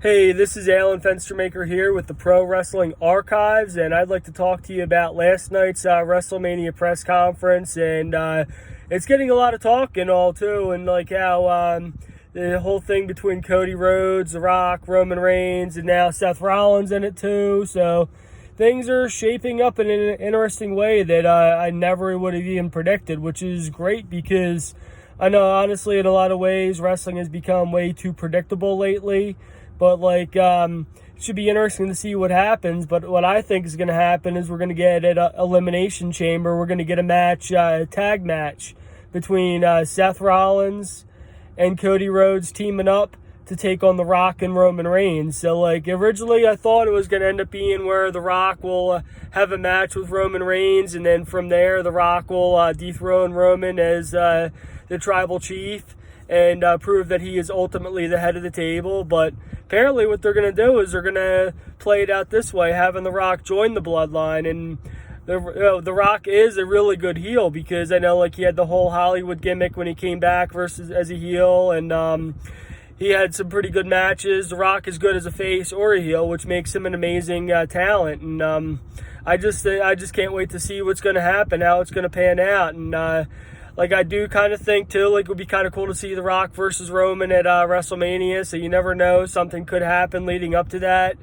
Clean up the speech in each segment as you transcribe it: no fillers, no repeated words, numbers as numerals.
Hey, this is Alan Fenstermaker here with the Pro Wrestling Archives, and I'd like to talk to you about last night's WrestleMania press conference, and it's getting a lot of talk and all, too, and like how the whole thing between Cody Rhodes, The Rock, Roman Reigns, and now Seth Rollins in it, too, so things are shaping up in an interesting way that I never would have even predicted, which is great because I know, honestly, in a lot of ways, wrestling has become way too predictable lately. But, it should be interesting to see what happens. But what I think is going to happen is we're going to get at Elimination Chamber, we're going to get a tag match between Seth Rollins and Cody Rhodes teaming up to take on The Rock and Roman Reigns. So, originally I thought it was going to end up being where The Rock will have a match with Roman Reigns, and then from there, The Rock will dethrone Roman as the tribal chief and prove that he is ultimately the head of the table. But apparently what they're going to do is they're going to play it out this way, having The Rock join the bloodline. And The Rock is a really good heel because I know he had the whole Hollywood gimmick when he came back versus as a heel, and he had some pretty good matches. The Rock is good as a face or a heel, which makes him an amazing talent. And I just can't wait to see what's going to happen, how it's going to pan out. And I do kind of think, too, it would be kind of cool to see The Rock versus Roman at WrestleMania, so you never know. Something could happen leading up to that.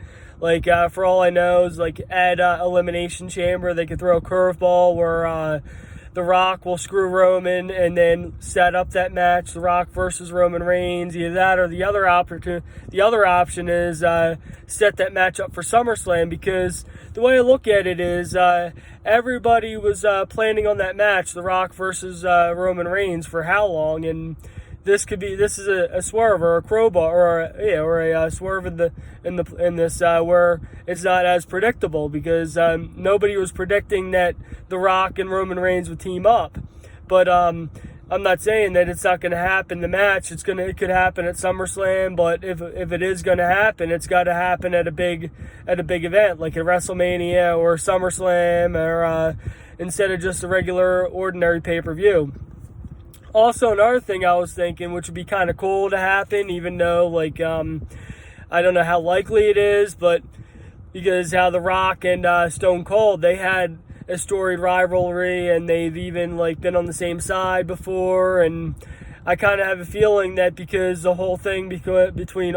For all I know, is at Elimination Chamber, they could throw a curveball where The Rock will screw Roman and then set up that match, The Rock versus Roman Reigns. Either that or the other option is set that match up for SummerSlam, because the way I look at it is everybody was planning on that match, The Rock versus Roman Reigns, for how long? And this is a swerve or a crowbar or a swerve in this where it's not as predictable, because nobody was predicting that The Rock and Roman Reigns would team up. But I'm not saying that it's not going to happen. The match, it could happen at SummerSlam, but if it is going to happen, it's got to happen at a big event like at WrestleMania or SummerSlam, or instead of just a regular ordinary pay-per-view. Also, another thing I was thinking, which would be kind of cool to happen, even though I don't know how likely it is, but because how The Rock and Stone Cold, they had a storied rivalry, and they've even been on the same side before, and I kind of have a feeling that because the whole thing between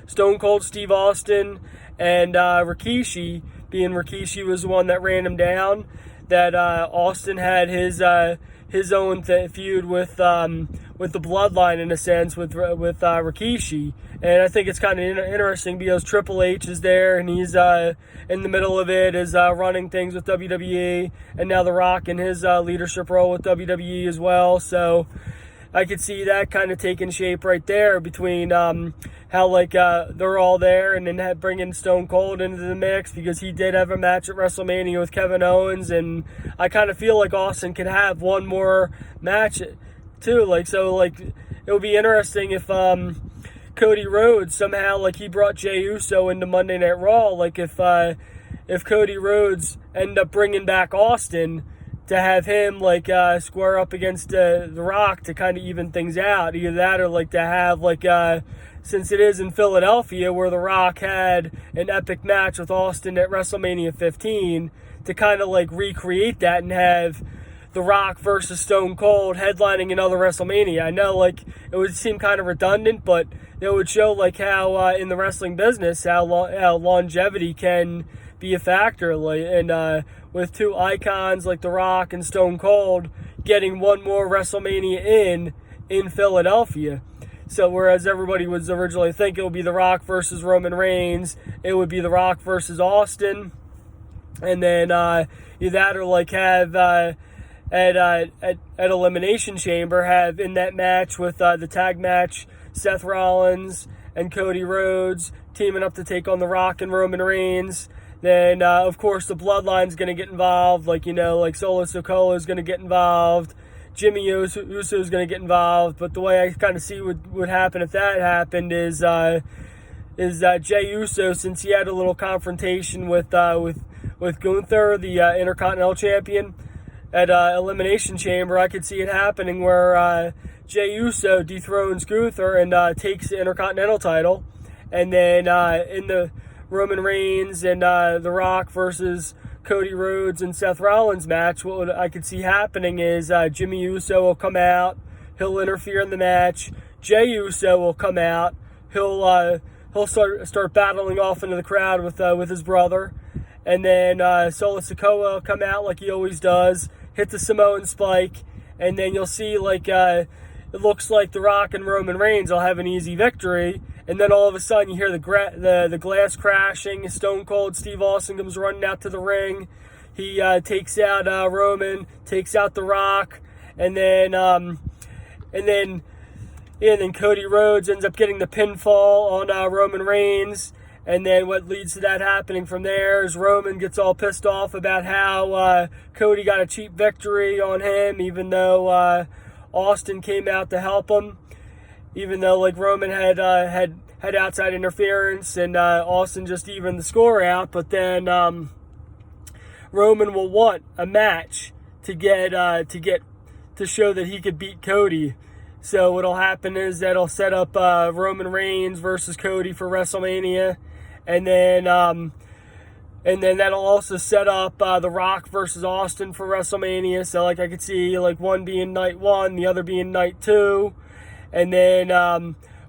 Stone Cold Steve Austin, and Rikishi, being Rikishi was the one that ran him down, that Austin had his own feud with the Bloodline, in a sense, with Rikishi. And I think it's kind of interesting because Triple H is there, and he's in the middle of it, is running things with WWE, and now The Rock in his leadership role with WWE as well. So I could see that kind of taking shape right there between how they're all there, and then bringing Stone Cold into the mix, because he did have a match at WrestleMania with Kevin Owens, and I kind of feel like Austin could have one more match too. It would be interesting if Cody Rhodes somehow he brought Jey Uso into Monday Night Raw. If Cody Rhodes ended up bringing back Austin to have him square up against The Rock to kind of even things out. Either that or to have since it is in Philadelphia where The Rock had an epic match with Austin at WrestleMania 15, to kind of recreate that and have The Rock versus Stone Cold headlining another WrestleMania. I know it would seem kind of redundant, but it would show how in the wrestling business how longevity can be a factor, and with two icons like The Rock and Stone Cold getting one more WrestleMania in Philadelphia. So whereas everybody was originally thinking it would be The Rock versus Roman Reigns, it would be The Rock versus Austin, and then either that or have at Elimination Chamber, have in that match with the tag match Seth Rollins and Cody Rhodes teaming up to take on The Rock and Roman Reigns. Then, of course, the Bloodline's going to get involved, Solo Sikoa is going to get involved, Jimmy Uso is going to get involved. But the way I kind of see would happen if that happened is Jey Uso, since he had a little confrontation with Gunther, the Intercontinental Champion, at Elimination Chamber, I could see it happening where Jey Uso dethrones Gunther and takes the Intercontinental title. And then in the Roman Reigns and The Rock versus Cody Rhodes and Seth Rollins match, what I could see happening is Jimmy Uso will come out, he'll interfere in the match. Jey Uso will come out, he'll start battling off into the crowd with his brother, and then Solo Sikoa will come out like he always does, hit the Samoan spike, and then you'll see it looks like The Rock and Roman Reigns will have an easy victory. And then all of a sudden you hear the glass crashing. Stone Cold Steve Austin comes running out to the ring. He takes out Roman, takes out The Rock, and then Cody Rhodes ends up getting the pinfall on Roman Reigns. And then what leads to that happening from there is Roman gets all pissed off about how Cody got a cheap victory on him, even though Austin came out to help him. Even though Roman had outside interference and Austin just evened the score out, but then Roman will want a match to show that he could beat Cody. So what'll happen is that'll set up Roman Reigns versus Cody for WrestleMania, and then that'll also set up The Rock versus Austin for WrestleMania. So I could see one being night 1, the other being night 2. And then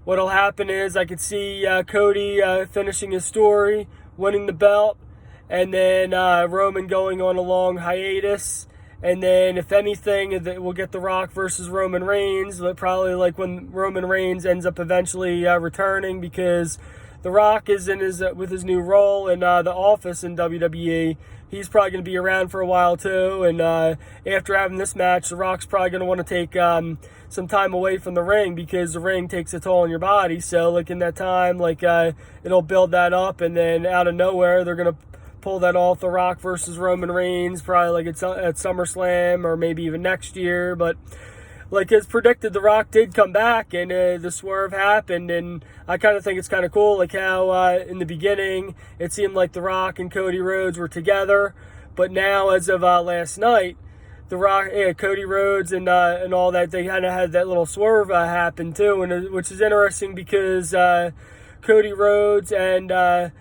what'll happen is I could see Cody finishing his story, winning the belt, and then Roman going on a long hiatus. And then if anything, we'll get The Rock versus Roman Reigns, but probably when Roman Reigns ends up eventually returning, because The Rock is with his new role in The Office in WWE. He's probably going to be around for a while too, and after having this match, The Rock's probably going to want to take some time away from the ring, because the ring takes a toll on your body. So in that time, it'll build that up, and then out of nowhere, they're going to pull that off, The Rock versus Roman Reigns, probably at SummerSlam or maybe even next year. But as predicted, The Rock did come back, and the swerve happened, and I kind of think it's kind of cool, how in the beginning it seemed like The Rock and Cody Rhodes were together, but now as of last night, The Rock, Cody Rhodes and all that, they kind of had that little swerve happen too, and which is interesting because Cody Rhodes and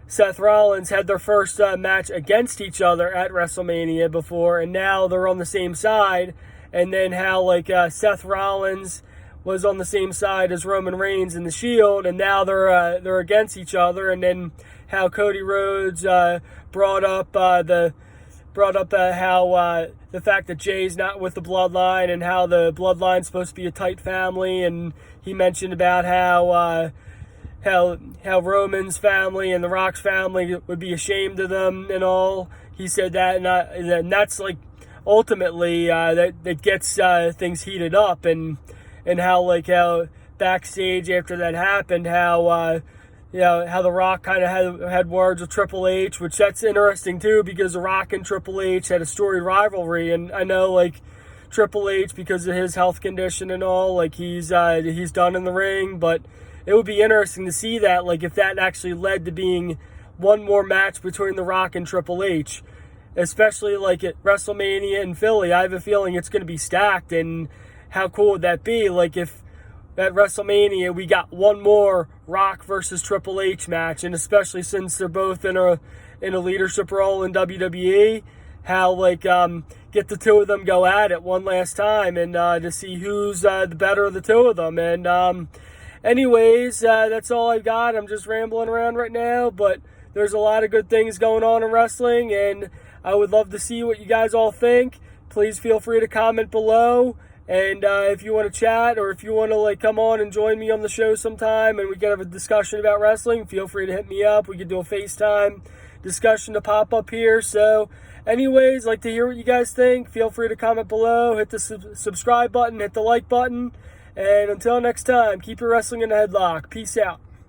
Seth Rollins had their first match against each other at WrestleMania before, and now they're on the same side. And then how Seth Rollins was on the same side as Roman Reigns in the Shield, and now they're against each other. And then how Cody Rhodes brought up how the fact that Jay's not with the Bloodline, and how the Bloodline's supposed to be a tight family. And he mentioned about how Roman's family and The Rock's family would be ashamed of them and all. He said that, and that's ultimately that gets things heated up, and how backstage after that happened, how The Rock kind of had words with Triple H, which that's interesting too, because The Rock and Triple H had a storied rivalry, and I know Triple H, because of his health condition and all, he's done in the ring, but it would be interesting to see that if that actually led to being one more match between The Rock and Triple H. Especially at WrestleMania in Philly, I have a feeling it's going to be stacked, and how cool would that be? If at WrestleMania we got one more Rock versus Triple H match, and especially since they're both in a leadership role in WWE, how get the two of them go at it one last time, and to see who's the better of the two of them. And anyways, that's all I got. I'm just rambling around right now, but there's a lot of good things going on in wrestling, and I would love to see what you guys all think. Please feel free to comment below. And if you want to chat, or if you want to come on and join me on the show sometime and we can have a discussion about wrestling, feel free to hit me up. We can do a FaceTime discussion to pop up here. So anyways, like to hear what you guys think. Feel free to comment below. Hit the subscribe button. Hit the like button. And until next time, keep your wrestling in a headlock. Peace out.